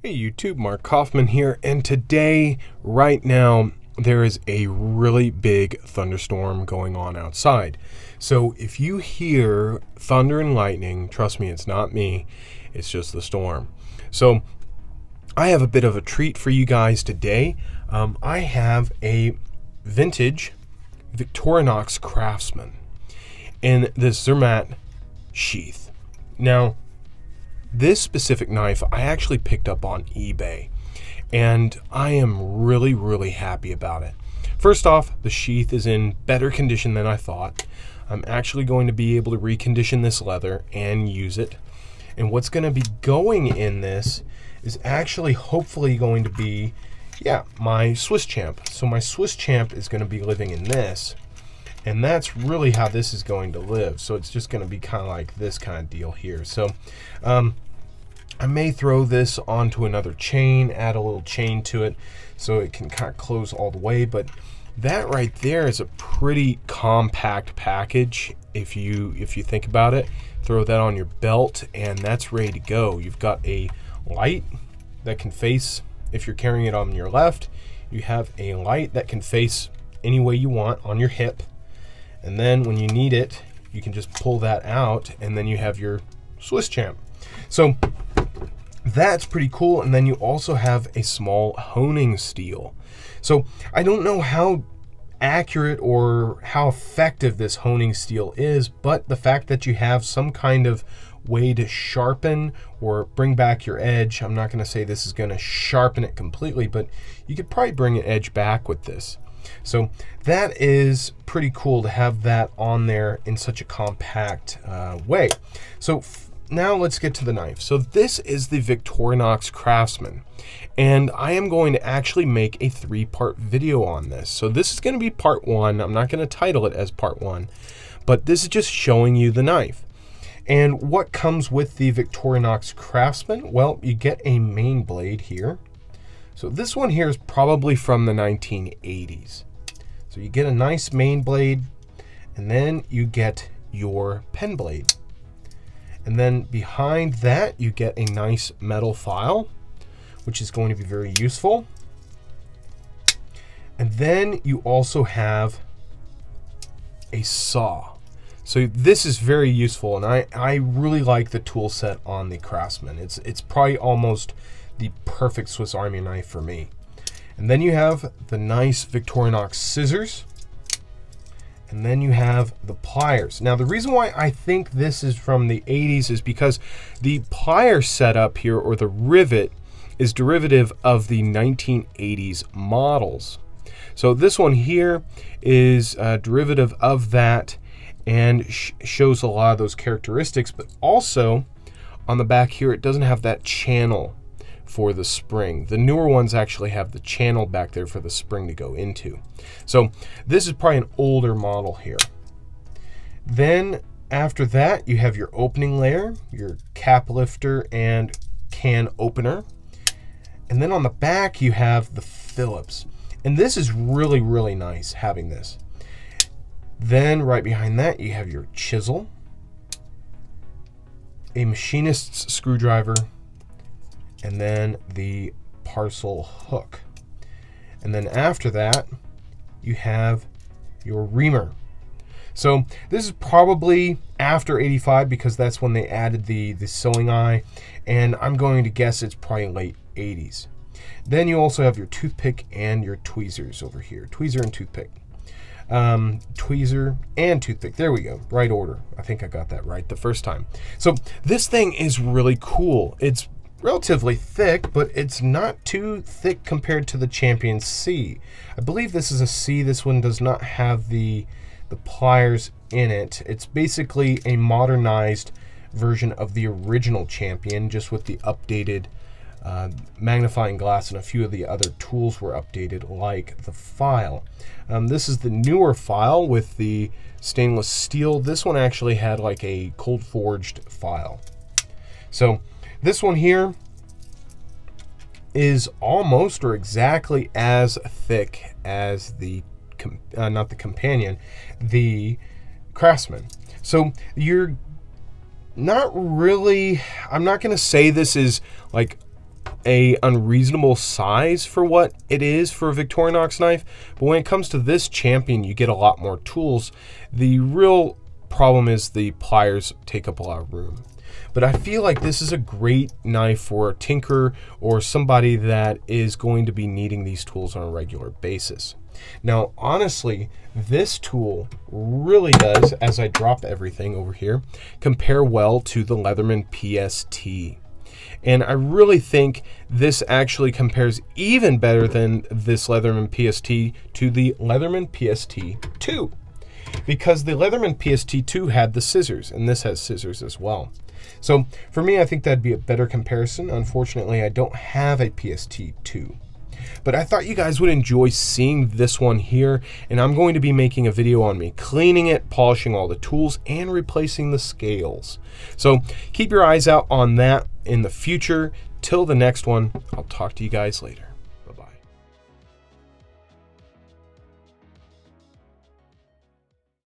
Hey YouTube, Mark Coffman here, and today, right now, there is a really big thunderstorm going on outside. So if you hear thunder and lightning, trust me, it's not me, it's just the storm. So I have a bit of a treat for you guys today. I have a vintage Victorinox Craftsman in this Zermatt sheath. Now, this specific knife I actually picked up on eBay, and I am really happy about it. First off, the sheath is in better condition than I thought. I'm actually going to be able to recondition this leather and use it. And what's going to be going in this is actually hopefully going to be, my Swiss champ. So my Swiss champ is going to be living in this. And that's really how this is going to live. So it's just going to be kind of like this kind of deal here. So I may throw this onto another chain, add a little chain to it so it can kind of close all the way. But that right there is a pretty compact package if you think about it. Throw that on your belt and that's ready to go. You've got a light that can face, if you're carrying it on your left, you have a light that can face any way you want on your hip. And then when you need it, you can just pull that out and then you have your Swiss champ. So that's pretty cool. And then you also have a small honing steel. So I don't know how accurate or how effective this honing steel is, but the fact that you have some kind of way to sharpen or bring back your edge, I'm not going to say this is going to sharpen it completely, but you could probably bring an edge back with this. So that is pretty cool to have that on there in such a compact way. So now let's get to the knife. So this is the Victorinox Craftsman, and I am going to actually make a 3-part video on this. So this is going to be part 1. I'm not going to title it as part 1, but this is just showing you the knife. And what comes with the Victorinox Craftsman? Well, you get a main blade here. So this one here is probably from the 1980s. So you get a nice main blade, and then you get your pen blade. And then behind that, you get a nice metal file, which is going to be very useful. And then you also have a saw. So this is very useful, and I really like the tool set on the Craftsman. It's probably almost the perfect Swiss Army knife for me. And then you have the nice Victorinox scissors. And then you have the pliers. Now the reason why I think this is from the 80s is because the plier setup here, or the rivet, is derivative of the 1980s models. So this one here is a derivative of that and shows a lot of those characteristics, but also on the back here it doesn't have that channel for the spring. The newer ones actually have the channel back there for the spring to go into. So this is probably an older model here. Then after that, you have your opening layer, your cap lifter and can opener. And then on the back, you have the Phillips. And this is really nice having this. Then right behind that, you have your chisel, a machinist's screwdriver, and then the parcel hook. And then after that, you have your reamer. So this is probably after 85 because that's when they added the sewing eye, and I'm going to guess it's probably late 80s. Then you also have your toothpick and your tweezers over here. Tweezer and toothpick. Tweezer and toothpick. There we go. Right order. I think I got that right the first time. So this thing is really cool. It's relatively thick, but it's not too thick compared to the Champion C. I believe this is a C. This one does not have the pliers in it. It's basically a modernized version of the original Champion, just with the updated magnifying glass, and a few of the other tools were updated, like the file. This is the newer file with the stainless steel. This one actually had like a cold forged file. So this one here is almost or exactly as thick as the not the Companion, the Craftsman. So you're not really, I'm not going to say this is like a unreasonable size for what it is for a Victorinox knife, but when it comes to this Champion, you get a lot more tools. The real problem is the pliers take up a lot of room. But I feel like this is a great knife for a tinkerer or somebody that is going to be needing these tools on a regular basis. Now, honestly, this tool really does, as I drop everything over here, compare well to the Leatherman PST. And I really think this actually compares even better than this Leatherman PST to the Leatherman PST2. Because the Leatherman PST2 had the scissors, and this has scissors as well. So for me, I think that'd be a better comparison. Unfortunately, I don't have a PST2. But I thought you guys would enjoy seeing this one here, and I'm going to be making a video on me cleaning it, polishing all the tools, and replacing the scales. So keep your eyes out on that in the future. Till the next one, I'll talk to you guys later.